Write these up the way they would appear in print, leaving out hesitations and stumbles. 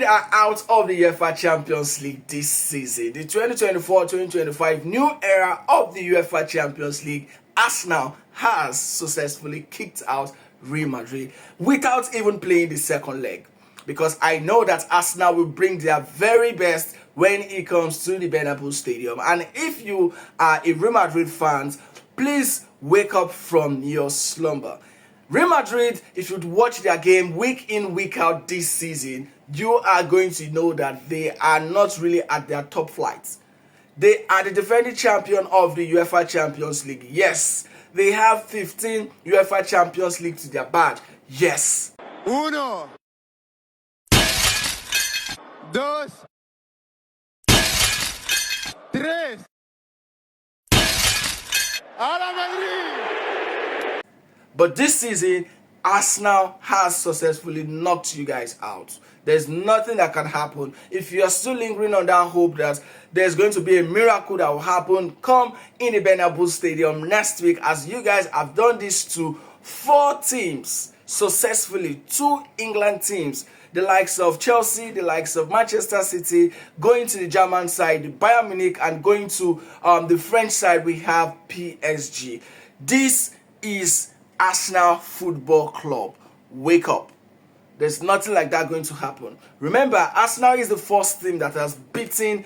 are out of the UEFA Champions League this season. The 2024-2025 new era of the UEFA Champions League, Arsenal has successfully kicked out Real Madrid without even playing the second leg. Because I know that Arsenal will bring their very best when it comes to the Bernabéu Stadium. And if you are a Real Madrid fan, please wake up from your slumber. Real Madrid, if you watch their game week in, week out this season, you are going to know that they are not really at their top flight. They are the defending champion of the UEFA Champions League. Yes, they have 15 UEFA Champions League to their badge. Yes. Uno. Dos. Tres. ¡A la Madrid! But this season, Arsenal has successfully knocked you guys out. There's nothing that can happen. If you are still lingering on that hope that there's going to be a miracle that will happen, come in the Bernabéu Stadium next week, as you guys have done this to 4 teams successfully, 2 England teams, the likes of Chelsea, the likes of Manchester City, going to the German side, Bayern Munich, and going to the French side, we have PSG. This is Arsenal Football Club. Wake up. There's nothing like that going to happen. Remember, Arsenal is the first team that has beaten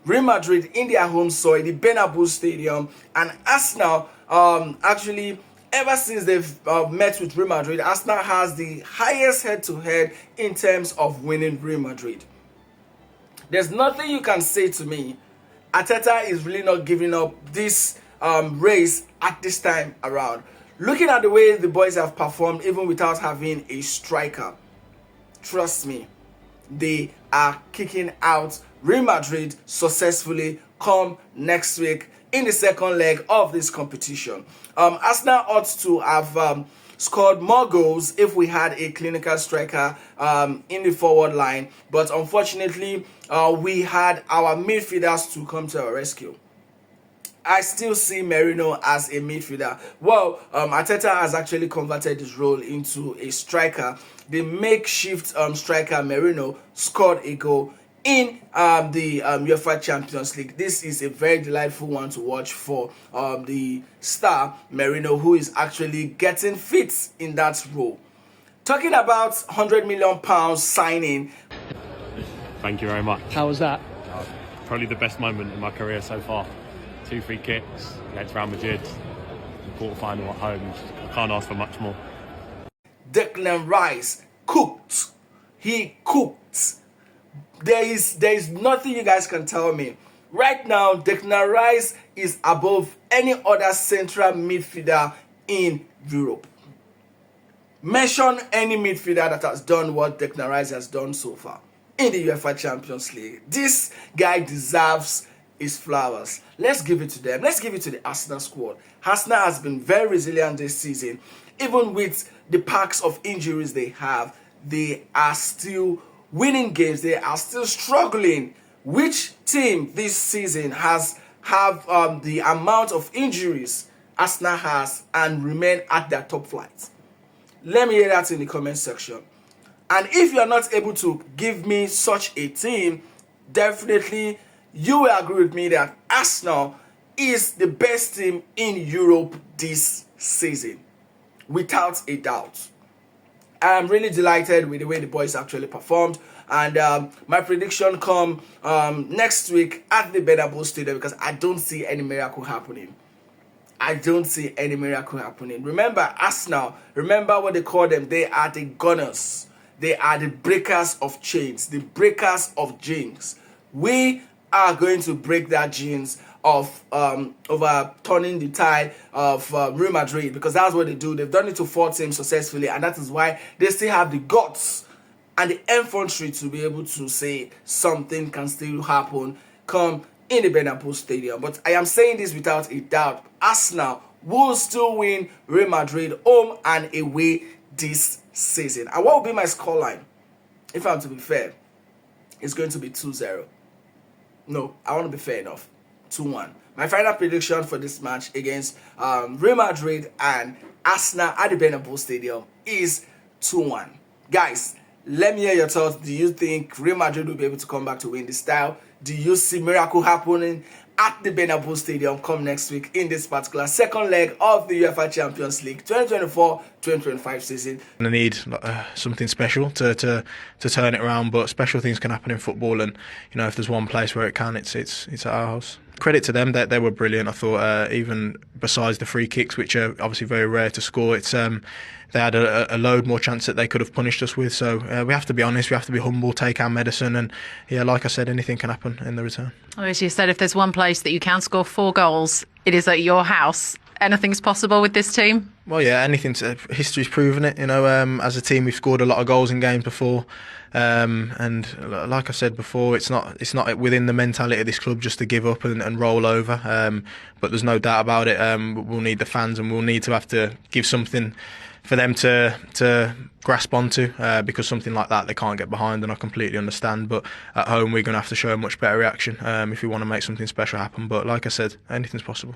Real Madrid in their home soil, the Bernabéu Stadium. And Arsenal, actually, ever since they've met with Real Madrid, Arsenal has the highest head-to-head in terms of winning Real Madrid. There's nothing you can say to me. Arteta is really not giving up this race at this time around. Looking at the way the boys have performed, even without having a striker, trust me, they are kicking out Real Madrid successfully come next week in the second leg of this competition. Arsenal ought to have scored more goals if we had a clinical striker in the forward line, but unfortunately, we had our midfielders to come to our rescue. I still see Merino as a midfielder. Well, Arteta has actually converted his role into a striker. The makeshift striker Merino scored a goal in the UEFA Champions League. This is a very delightful one to watch for the star Merino, who is actually getting fit in that role. Talking about £100 million signing. Thank you very much. How was that? Probably the best moment in my career so far. 2 free kicks against Real Madrid, the quarter-final at home. I can't ask for much more. Declan Rice cooked. He cooked. There is nothing you guys can tell me. Right now, Declan Rice is above any other central midfielder in Europe. Mention any midfielder that has done what Declan Rice has done so far in the UEFA Champions League. This guy deserves his flowers. Let's give it to them. Let's give it to the Arsenal squad. Arsenal has been very resilient this season. Even with the packs of injuries they have, they are still winning games. They are still struggling. Which team this season have the amount of injuries Arsenal has and remain at their top flight? Let me hear that in the comment section. And if you are not able to give me such a team, definitely you will agree with me that Arsenal is the best team in Europe this season, without a doubt. I'm really delighted with the way the boys actually performed, and my prediction come next week at the Bernabéu Stadium, because I don't see any miracle happening. I don't see any miracle happening. Remember Arsenal, remember what they call them. They are the gunners. They are the breakers of chains, the breakers of genes. We are going to break that genes of overturning the tide of Real Madrid, because that's what they do. They've done it to 4 teams successfully, and that is why they still have the guts and the infantry to be able to say something can still happen come in the Bernabéu Stadium. But I am saying this without a doubt. Arsenal will still win Real Madrid home and away this season. And what will be my scoreline? If I'm to be fair, it's going to be 2-0. No, I want to be fair enough. 2-1. My final prediction for this match against Real Madrid and Arsenal at the Bernabéu Stadium is 2-1. Guys, Let me hear your thoughts. Do you think Real Madrid will be able to come back to win this style? Do you see miracle happening at the Bernabéu Stadium come next week in this particular second leg of the UEFA Champions League 2024-2025 season? They need something special to turn it around, but special things can happen in football, and if there's one place where it can, it's at our house. Credit to them, they were brilliant. I thought even besides the free kicks, which are obviously very rare to score, they had a load more chance that they could have punished us with. So we have to be honest, we have to be humble, take our medicine, and like I said, anything can happen in the return. As you said, if there's one place that you can score 4 goals, it is at your house. Anything's possible with this team? Well, yeah, history's proven it. As a team, we've scored a lot of goals in games before, and like I said before, it's not within the mentality of this club just to give up and roll over. But there's no doubt about it. We'll need the fans, and we'll need to have to give something for them to grasp onto, because something like that they can't get behind, and I completely understand. But at home, we're going to have to show a much better reaction if we want to make something special happen. But like I said, anything's possible.